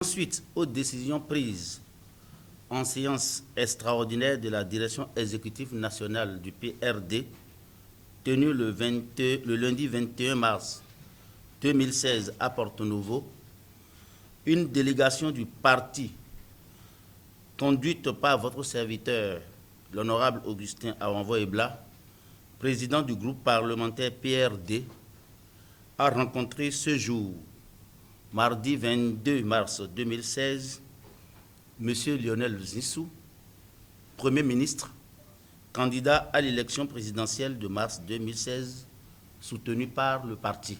Suite aux décisions prises en séance extraordinaire de la direction exécutive nationale du PRD, tenue le lundi 21 mars 2016 à Porto Novo, une délégation du parti conduite par votre serviteur, l'honorable Augustin Awanvo-Ebla, président du groupe parlementaire PRD, a rencontré ce jour, mardi 22 mars 2016, M. Lionel Zinsou, Premier ministre, candidat à l'élection présidentielle de mars 2016, soutenu par le parti.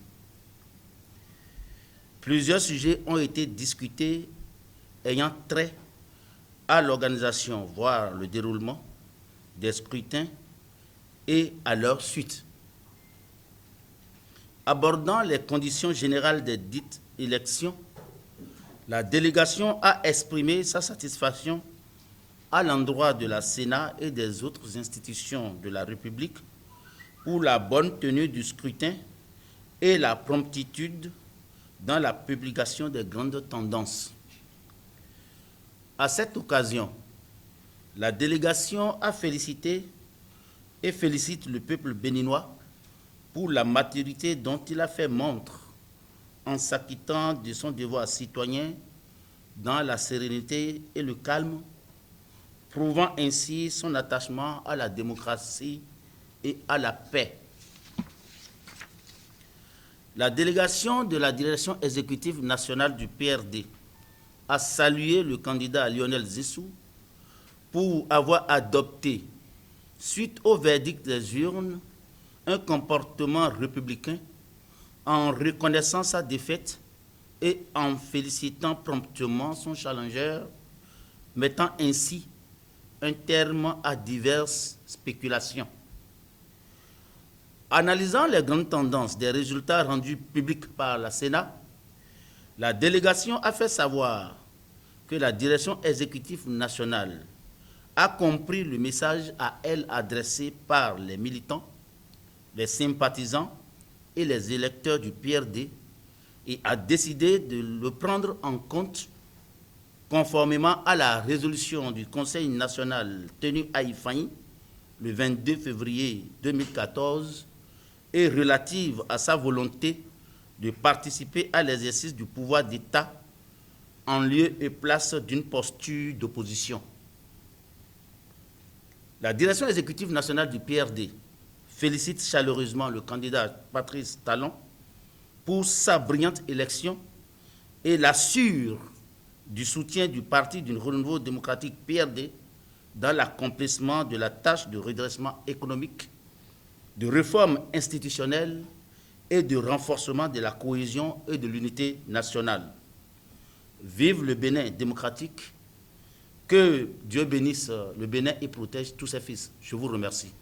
Plusieurs sujets ont été discutés ayant trait à l'organisation, voire le déroulement des scrutins et à leur suite. Abordant les conditions générales des dites élections, la délégation a exprimé sa satisfaction à l'endroit de la Sénat et des autres institutions de la République pour la bonne tenue du scrutin et la promptitude dans la publication des grandes tendances. À cette occasion, la délégation a félicité et félicite le peuple béninois pour la maturité dont il a fait montre en s'acquittant de son devoir citoyen dans la sérénité et le calme, prouvant ainsi son attachement à la démocratie et à la paix. La délégation de la direction exécutive nationale du PRD a salué le candidat Lionel Zinsou pour avoir adopté, suite au verdict des urnes, un comportement républicain en reconnaissant sa défaite et en félicitant promptement son challenger, mettant ainsi un terme à diverses spéculations. Analysant les grandes tendances des résultats rendus publics par la Sénat, la délégation a fait savoir que la direction exécutive nationale a compris le message à elle adressé par les militants, les sympathisants et les électeurs du PRD et a décidé de le prendre en compte conformément à la résolution du Conseil national tenue à Ifaï le 22 février 2014 et relative à sa volonté de participer à l'exercice du pouvoir d'État en lieu et place d'une posture d'opposition. La direction exécutive nationale du PRD félicite chaleureusement le candidat Patrice Talon pour sa brillante élection et l'assure du soutien du Parti du Renouveau démocratique PRD dans l'accomplissement de la tâche de redressement économique, de réforme institutionnelle et de renforcement de la cohésion et de l'unité nationale. Vive le Bénin démocratique, que Dieu bénisse le Bénin et protège tous ses fils. Je vous remercie.